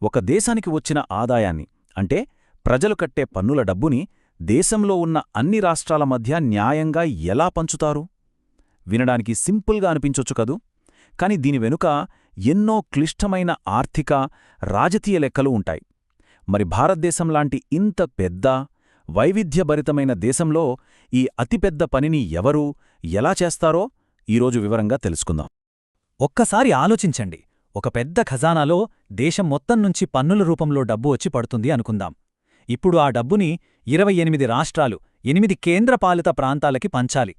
ఒక దేశానికి వచ్చిన ఆదాయాన్ని అంటే ప్రజలు కట్టే పన్నుల డబ్బుని దేశంలో ఉన్న అన్ని రాష్ట్రాల మధ్య న్యాయంగా ఎలా పంచుతారు? వినడానికి సింపుల్గా అనిపించొచ్చు కదూ, కాని దీని వెనుక ఎన్నో క్లిష్టమైన ఆర్థిక, రాజకీయ లెక్కలు ఉంటాయి. మరి భారతదేశంలాంటి ఇంత పెద్ద, వైవిధ్యభరితమైన దేశంలో ఈ అతిపెద్ద పనిని ఎవరు, ఎలా చేస్తారో ఈరోజు వివరంగా తెలుసుకుందాం. ఒక్కసారి ఆలోచించండి. ఒక పెద్ద ఖజానాలో దేశం మొత్తం నుంచి పన్నుల రూపంలో డబ్బు వచ్చి పడుతుంది అనుకుందాం. ఇప్పుడు ఆ డబ్బుని 28 రాష్ట్రాలు, 8 కేంద్రపాలిత ప్రాంతాలకి పంచాలి.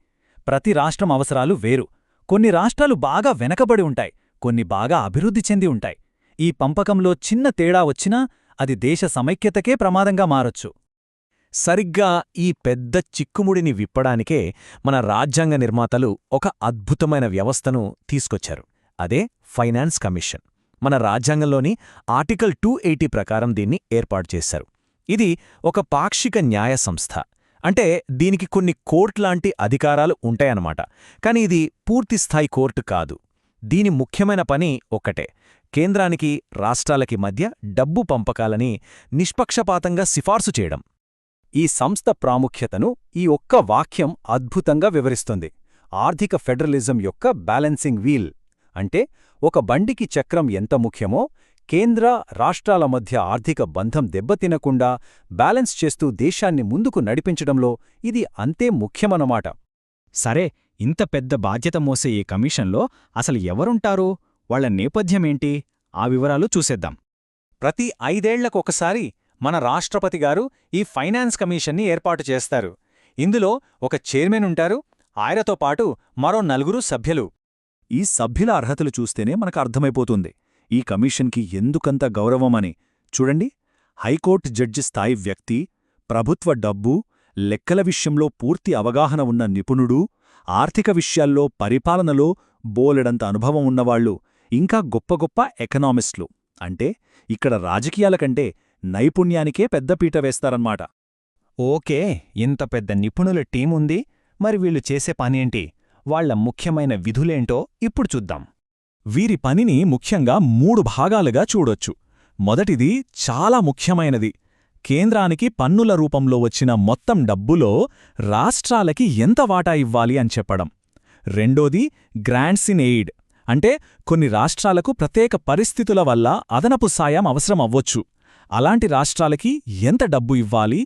ప్రతి రాష్ట్రం అవసరాలు వేరు. కొన్ని రాష్ట్రాలు బాగా వెనకబడి ఉంటాయి, కొన్ని బాగా అభివృద్ధి చెంది ఉంటాయి. ఈ పంపకంలో చిన్న తేడా వచ్చినా అది దేశ సమైక్యతకే ప్రమాదంగా మారొచ్చు. సరిగ్గా ఈ పెద్ద చిక్కుముడిని విప్పడానికే మన రాజ్యాంగ నిర్మాతలు ఒక అద్భుతమైన వ్యవస్థను తీసుకొచ్చారు. అదే ఫైనాన్స్ కమిషన్. మన రాజ్యాంగంలోని ఆర్టికల్ 280 ప్రకారం దీన్ని ఏర్పాటు చేశారు. ఇది ఒక పాక్షిక న్యాయ సంస్థ. అంటే దీనికి కొన్ని కోర్టులాంటి అధికారాలు ఉంటాయన్నమాట. కాని ఇది పూర్తిస్థాయి కోర్టు కాదు. దీని ముఖ్యమైన పని ఒక్కటే: కేంద్రానికి, రాష్ట్రాలకి మధ్య డబ్బు పంపకాలని నిష్పక్షపాతంగా సిఫార్సు చేయడం. ఈ సంస్థ ప్రాముఖ్యతను ఈ ఒక్క వాక్యం అద్భుతంగా వివరిస్తుంది. ఆర్థిక ఫెడరలిజం యొక్క బ్యాలెన్సింగ్ వీల్. అంటే ఒక బండికి చక్రం ఎంత ముఖ్యమో, కేంద్ర, రాష్ట్రాల మధ్య ఆర్థిక బంధం దెబ్బతినకుండా బ్యాలెన్స్ చేస్తూ దేశాన్ని ముందుకు నడిపించడంలో ఇది అంతే ముఖ్యమన్నమాట. సరే, ఇంత పెద్ద బాధ్యత మోసే ఈ కమిషన్లో అసలు ఎవరుంటారు, వాళ్ల నేపథ్యమేంటి, ఆ వివరాలు చూసేద్దాం. ప్రతి 5 ఏళ్లకొకసారి మన రాష్ట్రపతిగారు ఈ ఫైనాన్స్ కమిషన్ని ఏర్పాటు చేస్తారు. ఇందులో ఒక చైర్మన్ ఉంటారు, ఆయనతో పాటు మరో 4 సభ్యులు. ఈ సభ్యుల అర్హతలు చూస్తేనే మనకు అర్థమైపోతుంది ఈ కమిషన్కి ఎందుకంత గౌరవమని. చూడండి, హైకోర్టు జడ్జి స్థాయి వ్యక్తి, ప్రభుత్వ డబ్బు, లెక్కల విషయంలో పూర్తి అవగాహన ఉన్న నిపుణుడు, ఆర్థిక విషయాల్లో, పరిపాలనలో బోలెడంత అనుభవం ఉన్నవాళ్లు, ఇంకా గొప్ప గొప్ప ఎకనామిస్టులు. అంటే ఇక్కడ రాజకీయాల కంటే నైపుణ్యానికే పెద్దపీట వేస్తారన్నమాట. ఓకే, ఇంత పెద్ద నిపుణుల టీముంది. మరి వీళ్ళు చేసే పనేంటి, వాళ్ల ముఖ్యమైన విధులేంటో ఇప్పుడు చూద్దాం. వీరి పనిని ముఖ్యంగా 3 భాగాలుగా చూడొచ్చు. మొదటిది చాలా ముఖ్యమైనది: కేంద్రానికి పన్నుల రూపంలో వచ్చిన మొత్తం డబ్బులో రాష్ట్రాలకి ఎంత వాటా ఇవ్వాలి అని చెప్పడం. రెండోది గ్రాంట్స్ ఇన్ ఎయిడ్. అంటే కొన్ని రాష్ట్రాలకు ప్రత్యేక పరిస్థితుల వల్ల అదనపు సాయం అవసరం అవ్వొచ్చు. అలాంటి రాష్ట్రాలకి ఎంత డబ్బు ఇవ్వాలి,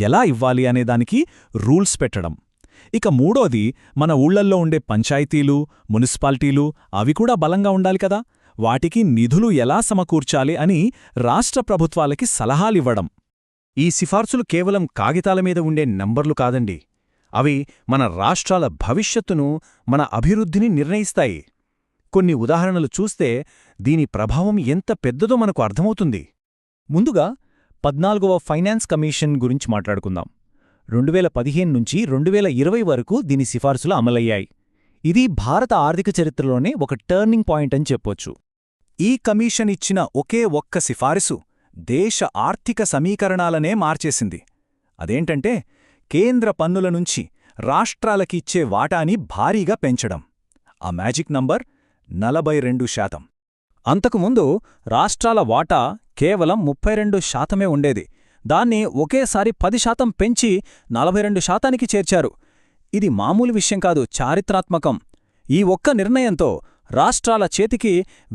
ఎలా ఇవ్వాలి అనేదానికి రూల్స్ పెట్టడం. ఇక మూడోది మన ఊళ్లల్లో ఉండే పంచాయతీలు, మున్సిపాలిటీలు, అవి కూడా బలంగా ఉండాలి కదా, వాటికి నిధులు ఎలా సమకూర్చాలి అని రాష్ట్ర ప్రభుత్వాలకి సలహాలివ్వడం. ఈ సిఫార్సులు కేవలం కాగితాల మీద ఉండే నంబర్లు కాదండి. అవి మన రాష్ట్రాల భవిష్యత్తును, మన అభివృద్ధిని నిర్ణయిస్తాయి. కొన్ని ఉదాహరణలు చూస్తే దీని ప్రభావం ఎంత పెద్దదో మనకు అర్థమవుతుంది. ముందుగా 14వ ఫైనాన్స్ కమిషన్ గురించి మాట్లాడుకుందాం. 2015 నుంచి 2020 వరకు దీని సిఫార్సులు అమలయ్యాయి. ఇది భారత ఆర్థిక చరిత్రలోనే ఒక టర్నింగ్ పాయింట్ అని చెప్పొచ్చు. ఈ కమిషన్ ఇచ్చిన ఒకే ఒక్క సిఫారసు దేశ ఆర్థిక సమీకరణాలనే మార్చేసింది. అదేంటంటే కేంద్ర పన్నుల నుంచి రాష్ట్రాలకిచ్చే వాటాని భారీగా పెంచడం. ఆ మ్యాజిక్ నంబర్ 42%. అంతకుముందు రాష్ట్రాల వాటా కేవలం 32% ఉండేది. దాన్ని ఒకేసారి 10% పెంచి 42%కి చేర్చారు. ఇది మామూలు విషయం కాదు, చారిత్రాత్మకం. ఈ ఒక్క నిర్ణయంతో రాష్ట్రాల చేతికి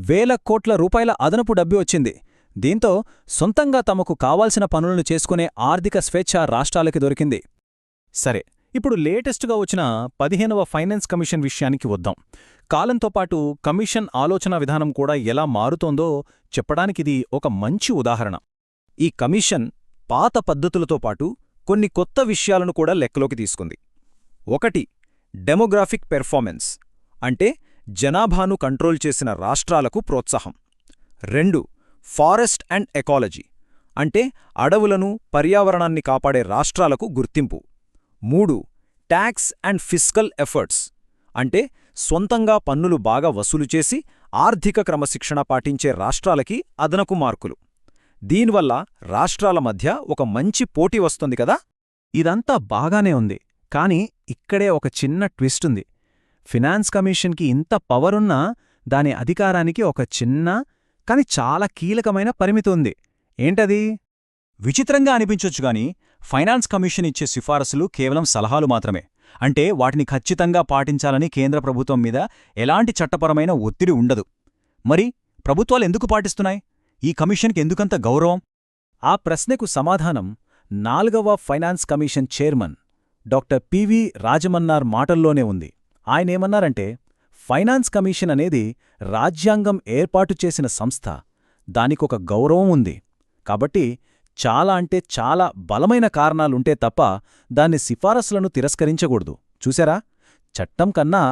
వేల కోట్ల రూపాయల అదనపు డబ్బు వచ్చింది. దీంతో సొంతంగా తమకు కావాల్సిన పనులను చేసుకునే ఆర్థిక స్వేచ్ఛ రాష్ట్రాలకి దొరికింది. సరే, ఇప్పుడు లేటెస్ట్గా వచ్చిన 15వ ఫైనాన్స్ కమిషన్ విషయానికి వద్దాం. కాలంతో పాటు కమిషన్ ఆలోచన విధానం కూడా ఎలా మారుతోందో చెప్పడానికిది ఒక మంచి ఉదాహరణ. ఈ కమిషన్ పాత పద్ధతులతో పాటు కొన్ని కొత్త విషయాలను కూడా లెక్కలోకి తీసుకుంది. 1. డెమోగ్రాఫిక్ పెర్ఫార్మెన్స్, అంటే జనాభాను కంట్రోల్ చేసిన రాష్ట్రాలకు ప్రోత్సాహం. 2. ఫారెస్ట్ అండ్ ఎకాలజీ, అంటే అడవులను, పర్యావరణాన్ని కాపాడే రాష్ట్రాలకు గుర్తింపు. 3. ట్యాక్స్ అండ్ ఫిస్కల్ ఎఫర్ట్స్, అంటే సొంతంగా పన్నులు బాగా వసూలు చేసి ఆర్థిక క్రమశిక్షణ పాటించే రాష్ట్రాలకి అదనపు మార్కులు. దీనివల్ల రాష్ట్రాల మధ్య ఒక మంచి పోటీ వస్తుంది కదా. ఇదంతా బాగానే ఉంది, కాని ఇక్కడే ఒక చిన్న ట్విస్ట్ ఉంది. ఫినాన్స్ కమిషన్కి ఇంత పవరున్నా దాని అధికారానికి ఒక చిన్న, కాని చాలా కీలకమైన పరిమితి ఉంది. ఏంటది? విచిత్రంగా అనిపించొచ్చుగాని ఫైనాన్స్ కమిషన్ ఇచ్చే సిఫారసులు కేవలం సలహాలు మాత్రమే. అంటే వాటిని ఖచ్చితంగా పాటించాలని కేంద్ర ప్రభుత్వం మీద ఎలాంటి చట్టపరమైన ఒత్తిడి ఉండదు. మరి ప్రభుత్వాలెందుకు పాటిస్తున్నాయి? ఈ కమిషన్కి ఎందుకంత గౌరవం? ఆ ప్రశ్నకు సమాధానం 4వ finance commission chairman doctor PV Rajamannar మాటల్లోనే ఉంది. ఆయనేమన్నారంటే, ఫైనాన్స్ కమిషన్ అనేది రాజ్యాంగం ఏర్పాటు చేసిన సంస్థ. దానికొక గౌరవం ఉంది. కాబట్టి చాలా అంటే చాలా బలమైన కారణాలుంటే తప్ప దాని సిఫారసులను తిరస్కరించకూడదు. చూశారా? చట్టం కన్నా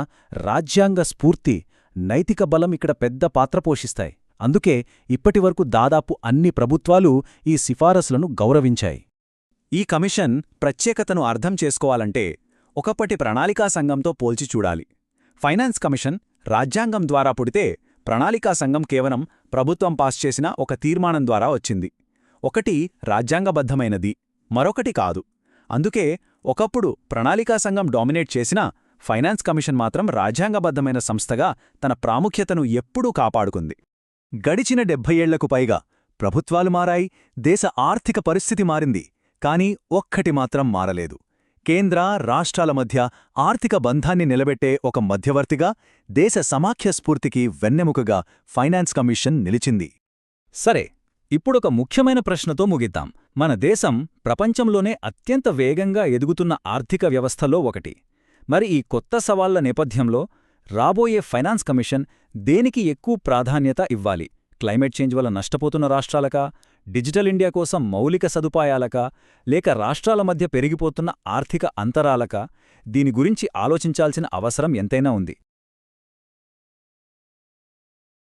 రాజ్యాంగ స్ఫూర్తి, నైతిక బలం ఇక్కడ పెద్ద పాత్ర పోషిస్తాయి. అందుకే ఇప్పటివరకు దాదాపు అన్ని ప్రభుత్వాలు ఈ సిఫారసులను గౌరవించాయి. ఈ కమిషన్ ప్రత్యేకతను అర్థం చేసుకోవాలంటే ఒకప్పటి ప్రణాళికా సంఘంతో పోల్చి చూడాలి. ఫైనాన్స్ కమిషన్ రాజ్యాంగం ద్వారా పుడితే, ప్రణాళికా సంఘం కేవలం ప్రభుత్వం పాస్ చేసిన ఒక తీర్మానం ద్వారా వచ్చింది. ఒకటి రాజ్యాంగబద్ధమైనది, మరొకటి కాదు. అందుకే ఒకప్పుడు ప్రణాళికా సంఘం డామినేట్ చేసినా ఫైనాన్స్ కమిషన్ మాత్రం రాజ్యాంగబద్ధమైన సంస్థగా తన ప్రాముఖ్యతను ఎప్పుడూ కాపాడుకుంది. గడిచిన 70 ఏళ్లకు పైగా ప్రభుత్వాలు మారాయి, దేశ ఆర్థిక పరిస్థితి మారింది. కానీ ఒక్కటి మాత్రం మారలేదు. కేంద్ర, రాష్ట్రాల మధ్య ఆర్థిక బంధాన్ని నిలబెట్టే ఒక మధ్యవర్తిగా, దేశ సమాఖ్య స్ఫూర్తికి వెన్నెముకగా ఫైనాన్స్ కమిషన్ నిలిచింది. సరే, ఇప్పుడొక ముఖ్యమైన ప్రశ్నతో ముగిద్దాం. మన దేశం ప్రపంచంలోనే అత్యంత వేగంగా ఎదుగుతున్న ఆర్థిక వ్యవస్థలో ఒకటి. మరి ఈ కొత్త సవాళ్ల నేపథ్యంలో రాబోయే ఫైనాన్స్ కమిషన్ దేనికి ఎక్కువ ప్రాధాన్యత ఇవ్వాలి? క్లైమేట్ చేంజ్ వల్ల నష్టపోతున్న రాష్ట్రాలకా, డిజిటల్ ఇండియా కోసం మౌలిక సదుపాయాలకా, లేక రాష్ట్రాల మధ్య పెరిగిపోతున్న ఆర్థిక అంతరాలకా? దీని గురించి ఆలోచించాల్సిన అవసరం ఎంతైనా ఉంది.